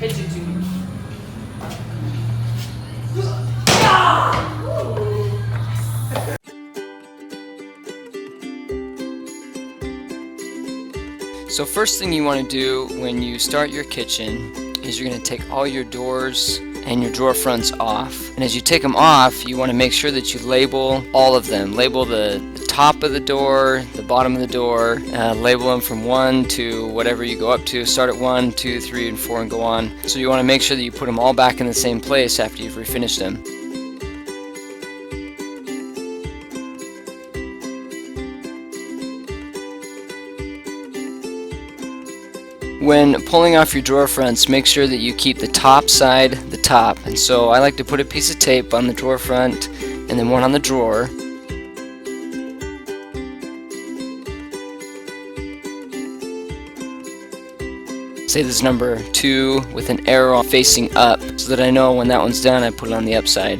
Hit you too much. So first thing you want to do when you start your kitchen is you're going to take all your doors and your drawer fronts off. And as you take them off, you want to make sure that you label all of them. Label the top of the door, the bottom of the door, label them from 1 to whatever you go up to. Start at 1, 2, 3, and 4 and go on. So you want to make sure that you put them all back in the same place after you've refinished them. When pulling off your drawer fronts, make sure that you keep the top side the top. And so I like to put a piece of tape on the drawer front and then one on the drawer. Say this is number 2 with an arrow facing up so that I know when that one's done I put it on the upside.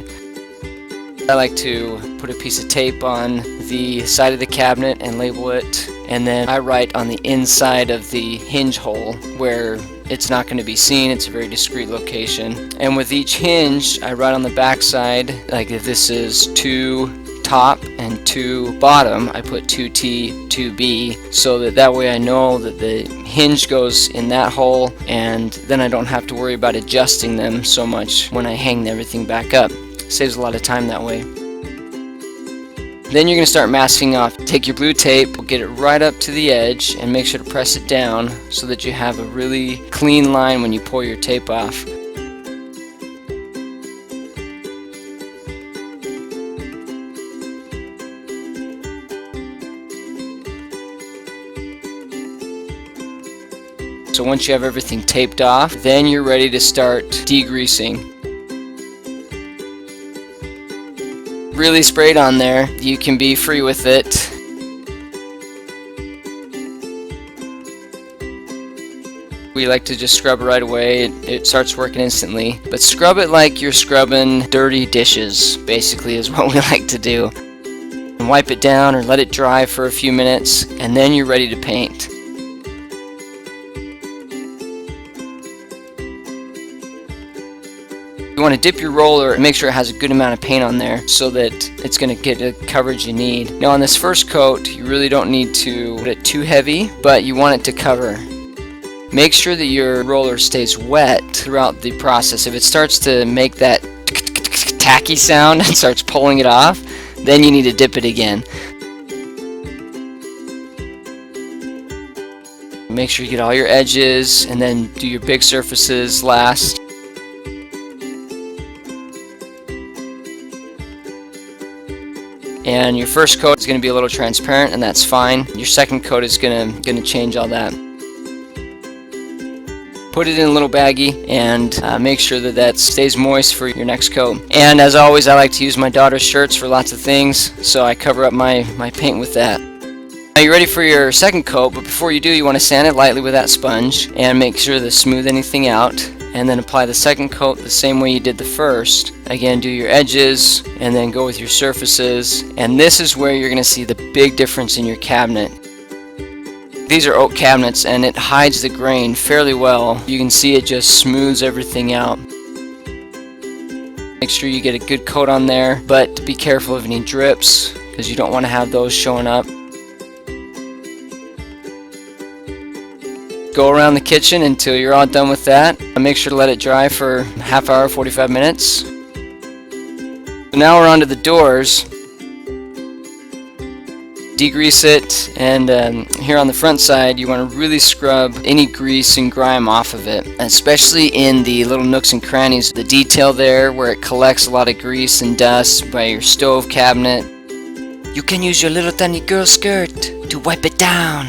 I like to put a piece of tape on the side of the cabinet and label it, and then I write on the inside of the hinge hole where it's not going to be seen. It's a very discreet location. And with each hinge I write on the back side, like if this is 2 top and 2 bottom, I put 2T, 2B, so that way I know that the hinge goes in that hole, and then I don't have to worry about adjusting them so much when I hang everything back up. Saves a lot of time that way. Then you're going to start masking off. Take your blue tape, get it right up to the edge, and make sure to press it down so that you have a really clean line when you pull your tape off. So once you have everything taped off, then you're ready to start degreasing. Really sprayed on there, you can be free with it. We like to just scrub right away. It starts working instantly. But scrub it like you're scrubbing dirty dishes, basically, is what we like to do. And wipe it down or let it dry for a few minutes, and then you're ready to paint. You want to dip your roller and make sure it has a good amount of paint on there so that it's going to get the coverage you need. Now on this first coat, you really don't need to put it too heavy, but you want it to cover. Make sure that your roller stays wet throughout the process. If it starts to make that tacky sound and starts pulling it off, then you need to dip it again. Make sure you get all your edges and then do your big surfaces last. And your first coat is going to be a little transparent, and that's fine. Your second coat is going to change all that. Put it in a little baggie and make sure that stays moist for your next coat. And as always, I like to use my daughter's shirts for lots of things, so I cover up my paint with that. Now you're ready for your second coat, but before you do, you want to sand it lightly with that sponge and make sure to smooth anything out. And then apply the second coat the same way you did the first. Again, do your edges and then go with your surfaces. And this is where you're going to see the big difference in your cabinet. These are oak cabinets and it hides the grain fairly well. You can see it just smooths everything out. Make sure you get a good coat on there, but be careful of any drips because you don't want to have those showing up. Go around the kitchen until you're all done with that. Make sure to let it dry for a half hour, 45 minutes. So now we're on to the doors. Degrease it, and here on the front side you want to really scrub any grease and grime off of it, especially in the little nooks and crannies. The detail there where it collects a lot of grease and dust by your stove cabinet. You can use your little tiny girl skirt to wipe it down.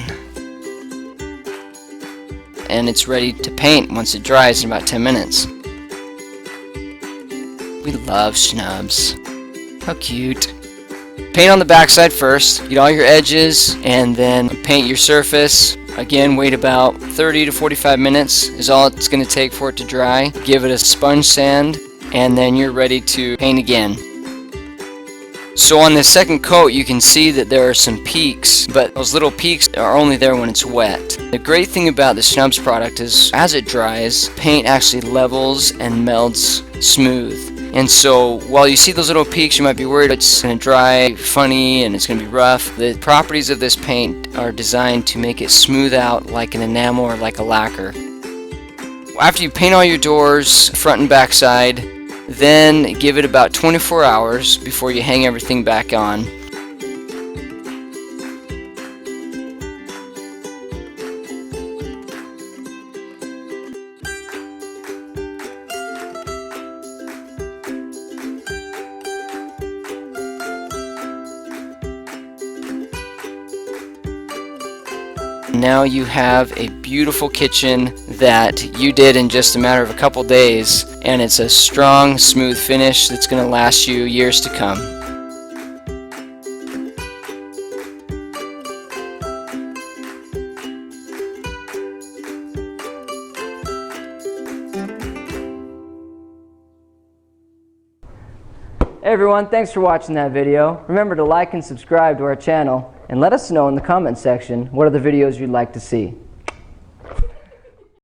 And it's ready to paint once it dries in about 10 minutes. We love Schnubs. How cute. Paint on the backside first. Get all your edges and then paint your surface. Again, wait about 30 to 45 minutes is all it's going to take for it to dry. Give it a sponge sand and then you're ready to paint again. So on this second coat you can see that there are some peaks, but those little peaks are only there when it's wet. The great thing about the Schnubs product is as it dries, paint actually levels and melts smooth. And so while you see those little peaks, you might be worried it's going to dry funny and it's going to be rough. The properties of this paint are designed to make it smooth out like an enamel or like a lacquer. After you paint all your doors, front and back side, then give it about 24 hours before you hang everything back on. Now you have a beautiful kitchen that you did in just a matter of a couple days, and it's a strong, smooth finish that's going to last you years to come. Hey everyone, thanks for watching that video. Remember to like and subscribe to our channel, and let us know in the comment section what other videos you'd like to see.